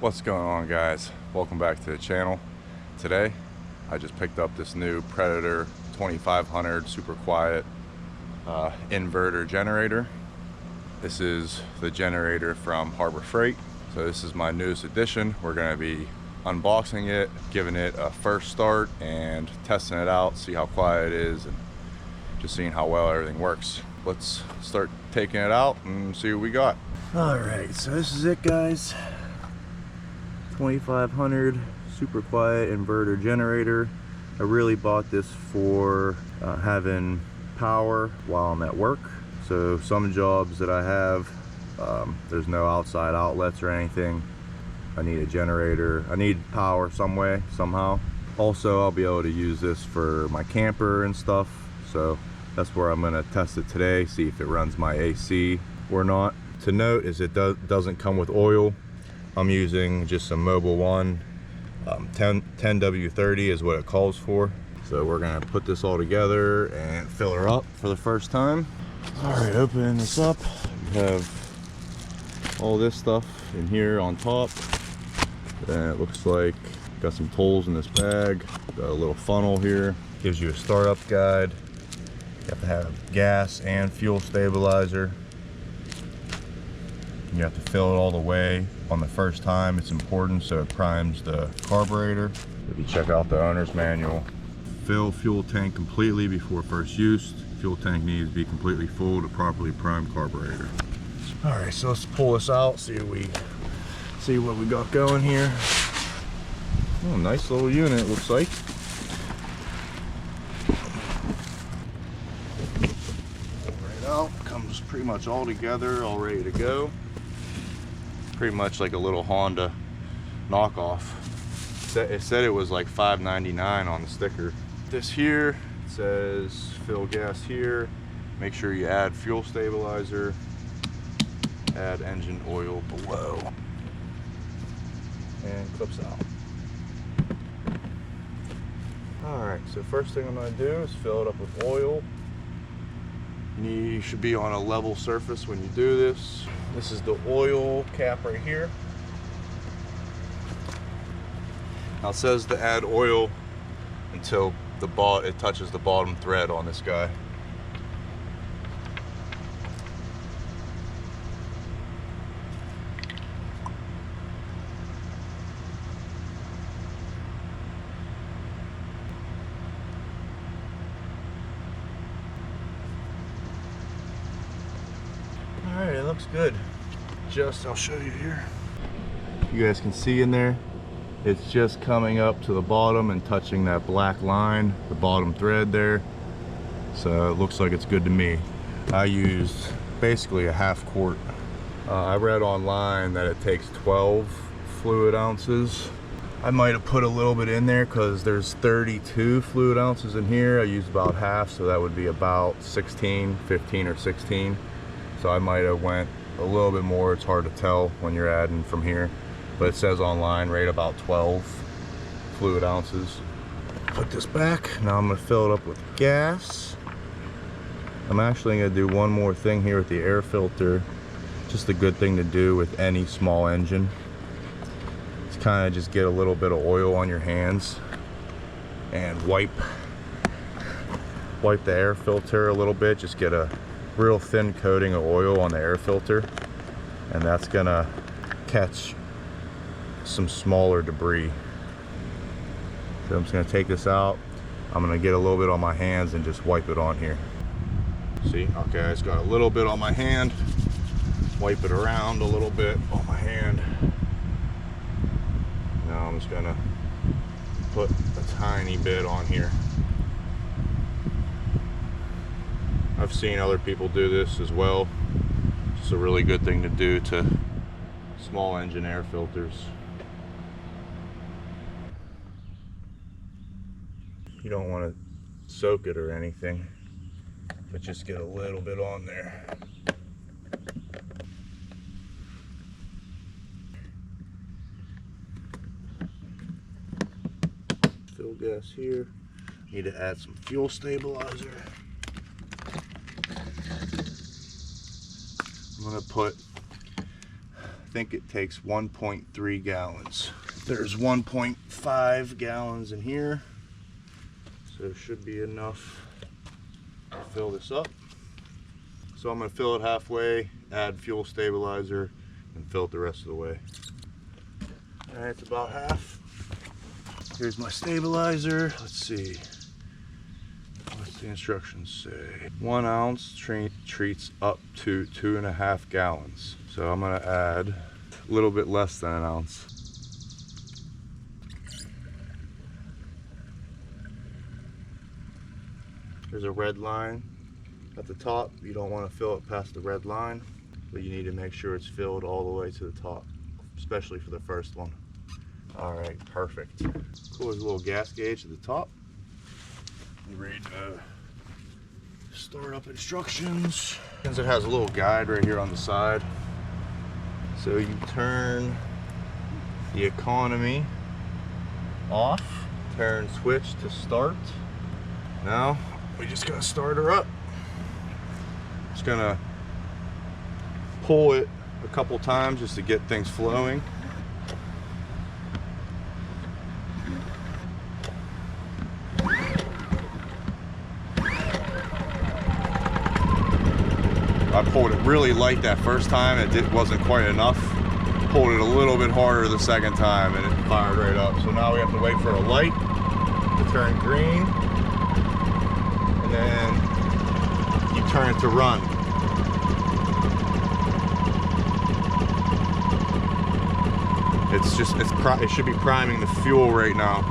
What's going on, guys? Welcome back to the channel. Today I just picked up this new Predator 2500 super quiet inverter generator. This is the generator from Harbor Freight, so this is my newest addition. We're going to be unboxing it, giving it a first start and testing it out, see how quiet it is and just seeing how well everything works. Let's start taking it out and see what we got. Alright, so this is it, guys. 2500 super quiet inverter generator. I really bought this for having power while I'm at work. So some jobs that I have, there's no outside outlets or anything. I need a generator. I need power some way, somehow. Also, I'll be able to use this for my camper and stuff. So that's where I'm gonna test it today, see if it runs my AC or not. To note is it doesn't come with oil. I'm using just some Mobil 1. 10W30 is what it calls for. So we're gonna put this all together and fill her up for the first time. All right, opening this up. We have all this stuff in here on top. And it looks like got some tools in this bag. Got a little funnel here. Gives you a startup guide. You have to have gas and fuel stabilizer. You have to fill it all the way on the first time. It's important so it primes the carburetor. If you check out the owner's manual, fill fuel tank completely before first use. Fuel tank needs to be completely full to properly prime carburetor. All right, so let's pull this out, see what we got going here. Oh, nice little unit, it looks like. Right out, comes pretty much all together, all ready to go. Pretty much like a little Honda knockoff. It said it was like $5.99 on the sticker. This here, it says fill gas here. Make sure you add fuel stabilizer. Add engine oil below. And clips out. Alright, so first thing I'm going to do is fill it up with oil. You should be on a level surface when you do this. This is the oil cap right here. Now it says to add oil until it touches the bottom thread on this guy. Alright, it looks good. I'll show you here. You guys can see in there, it's just coming up to the bottom and touching that black line, the bottom thread there. So it looks like it's good to me. I used basically a half quart. I read online that it takes 12 fluid ounces. I might have put a little bit in there because there's 32 fluid ounces in here. I used about half, so that would be about 15 or 16. So I might have went a little bit more. It's hard to tell when you're adding from here, but it says online right about 12 fluid ounces. Put this back. Now I'm going to fill it up with gas. I'm actually going to do one more thing here with the air filter. Just a good thing to do with any small engine. It's kind of just get a little bit of oil on your hands and wipe the air filter a little bit. Just get a real thin coating of oil on the air filter, and that's gonna catch some smaller debris. So I'm just gonna take this out. I'm gonna get a little bit on my hands and just wipe it on here. See, okay, I just got a little bit on my hand. Wipe it around a little bit on my hand. Now I'm just gonna put a tiny bit on here. I've seen other people do this as well. It's a really good thing to do to small engine air filters. You don't want to soak it or anything, but just get a little bit on there. Fill gas here. Need to add some fuel stabilizer. I'm gonna put I think it takes 1.3 gallons. There's 1.5 gallons in here, so it should be enough to fill this up. So I'm going to fill it halfway, add fuel stabilizer, and fill it the rest of the way. All right, it's about half. Here's my stabilizer. Let's see. What's the instructions say? 1 ounce treats up to 2.5 gallons. So I'm gonna add a little bit less than 1 ounce. There's a red line at the top. You don't want to fill it past the red line, but you need to make sure it's filled all the way to the top, especially for the first one. All right, perfect. Cool, there's a little gas gauge at the top. Read start up instructions. Since it has a little guide right here on the side. So you turn the economy off, turn switch to start. Now we just gotta start her up. Just gonna pull it a couple times just to get things flowing. I pulled it really light that first time. It wasn't quite enough. Pulled it a little bit harder the second time and it fired right up. So now we have to wait for a light to turn green. And then you turn it to run. It should be priming the fuel right now.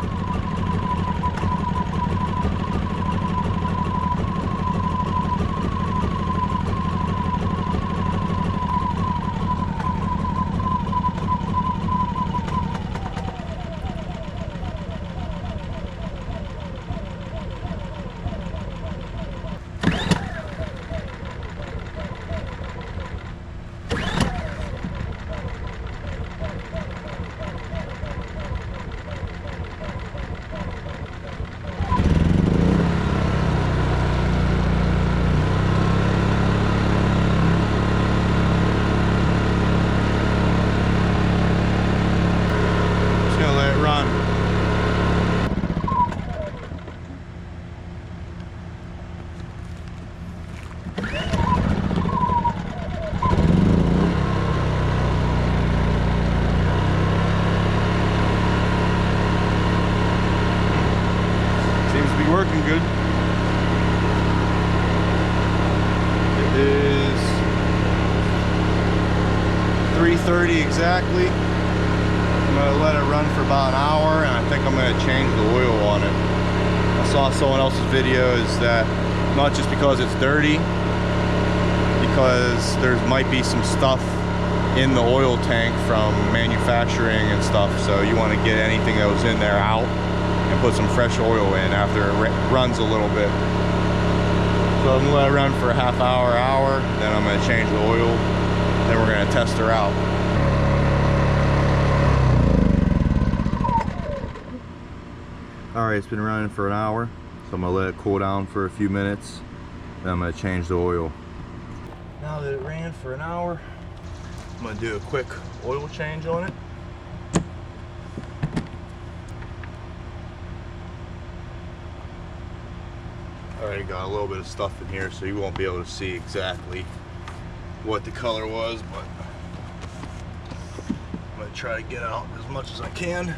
Working good. It is 3:30 exactly. I'm gonna let it run for about an hour, and I think I'm gonna change the oil on it. I saw someone else's video is that not just because it's dirty, because there might be some stuff in the oil tank from manufacturing and stuff, so you want to get anything that was in there out and put some fresh oil in after it runs a little bit. So I'm gonna let it run for a half hour, then I'm gonna change the oil, then we're gonna test her out. All right, it's been running for an hour, so I'm gonna let it cool down for a few minutes, then I'm gonna change the oil. Now that it ran for an hour, I'm gonna do a quick oil change on it. Already got a little bit of stuff in here, so you won't be able to see exactly what the color was, but I'm gonna try to get out as much as I can.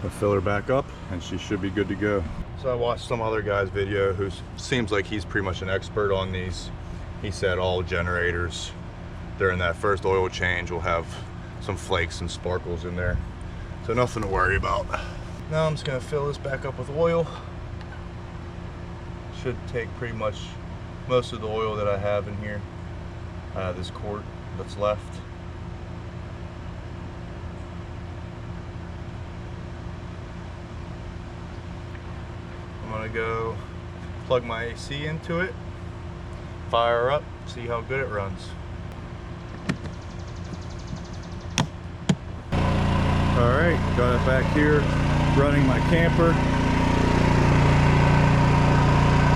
I'll fill her back up and she should be good to go. So I watched some other guy's video who seems like he's pretty much an expert on these. He said all generators during that first oil change will have some flakes and sparkles in there. So nothing to worry about. Now I'm just gonna fill this back up with oil. Should take pretty much most of the oil that I have in here. This quart that's left. I'm gonna go plug my AC into it, fire up, see how good it runs. All right, got it back here, running my camper.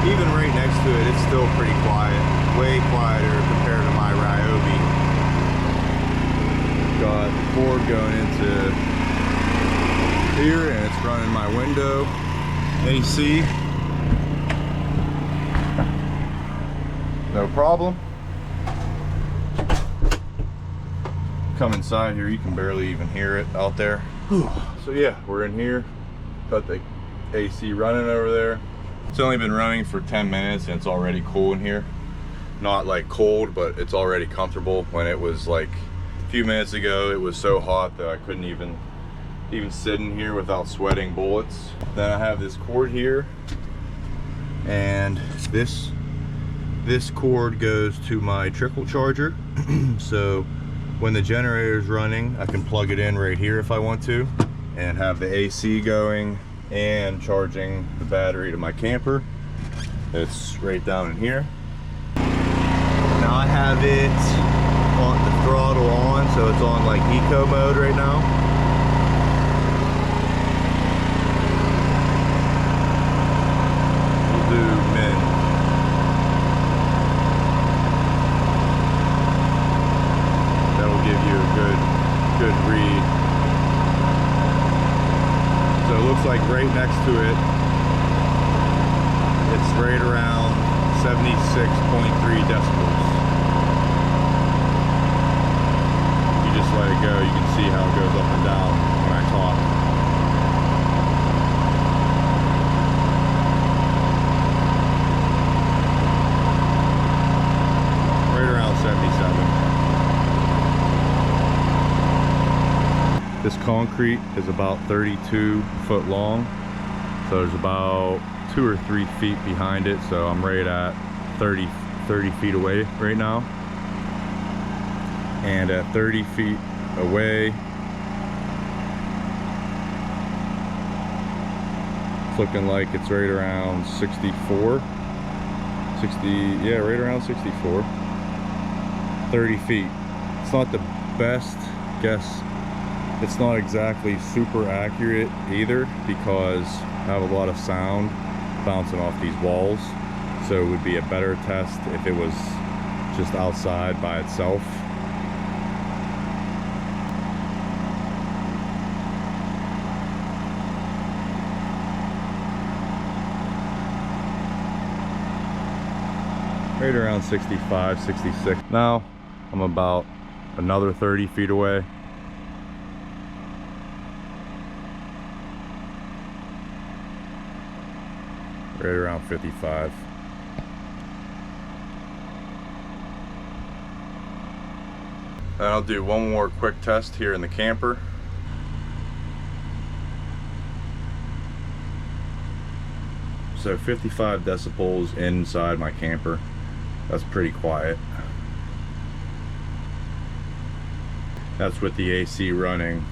Even right next to it, it's still pretty quiet, way quieter compared to my Ryobi. Got the cord going into here, and it's running my window AC. No problem. Come inside here, you can barely even hear it out there. So yeah, we're in here, got the AC running over there. It's only been running for 10 minutes and it's already cool in here. Not like cold, but it's already comfortable. When it was like a few minutes ago, it was so hot that I couldn't even sit in here without sweating bullets. Then I have this cord here, and this cord goes to my trickle charger. So when the generator is running, I can plug it in right here if I want to, and have the AC going and charging the battery to my camper. It's right down in here. Now I have it on the throttle on, so it's on like eco mode right now. We'll do min. That'll give you a good read. So it looks like right next to it, it's right around 76.3 decibels. You just let it go, you can see how it goes up and down when I talk. Right around 77. This concrete is about 32 foot long, so there's about 2 or 3 feet behind it, so I'm right at 30 feet away right now. And at 30 feet away, it's looking like it's right around 64, 60, yeah, right around 64, 30 feet. It's not the best guess. It's not exactly super accurate either, because I have a lot of sound bouncing off these walls. So it would be a better test if it was just outside by itself. Right around 65, 66. Now I'm about another 30 feet away. Right around 55. And I'll do one more quick test here in the camper. So 55 decibels inside my camper. That's pretty quiet. That's with the AC running.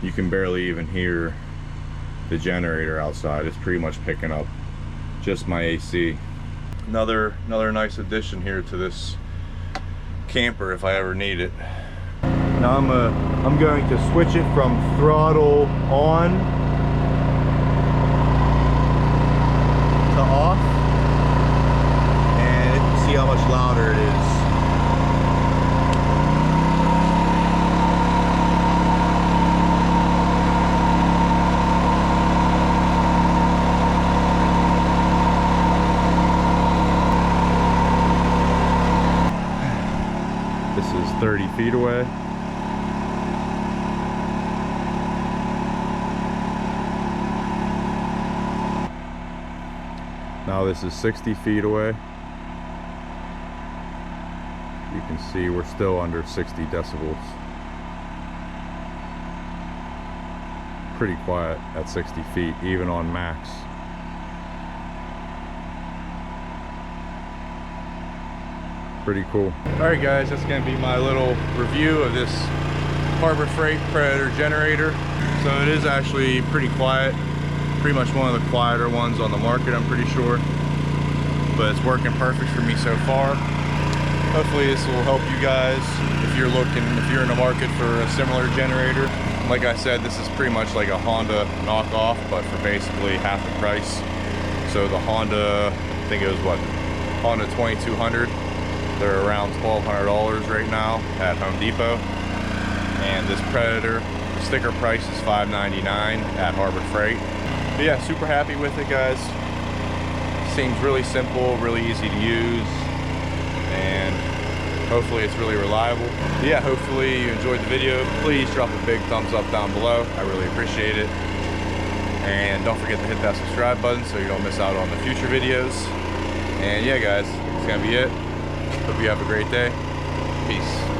You can barely even hear the generator outside. It's pretty much picking up just my AC. Another nice addition here to this camper if I ever need it. Now I'm going to switch it from throttle on to off, and see how much louder it is. This is 30 feet away. Now this is 60 feet away. You can see we're still under 60 decibels. Pretty quiet at 60 feet, even on max. Pretty cool. All right guys, that's gonna be my little review of this Harbor Freight Predator generator. So it is actually pretty quiet. Pretty much one of the quieter ones on the market, I'm pretty sure. but it's working perfect for me so far. Hopefully this will help you guys if you're in the market for a similar generator. Like I said, this is pretty much like a Honda knockoff, but for basically half the price. So the Honda, I think it was what, Honda 2200, they're around $1,200 right now at Home Depot. And this Predator, the sticker price is $5.99 at Harbor Freight. But yeah, super happy with it, guys. Seems really simple, really easy to use, and hopefully it's really reliable. But yeah, hopefully you enjoyed the video. Please drop a big thumbs up down below. I really appreciate it. And don't forget to hit that subscribe button so you don't miss out on the future videos. And yeah, guys, that's gonna be it. Hope you have a great day. Peace.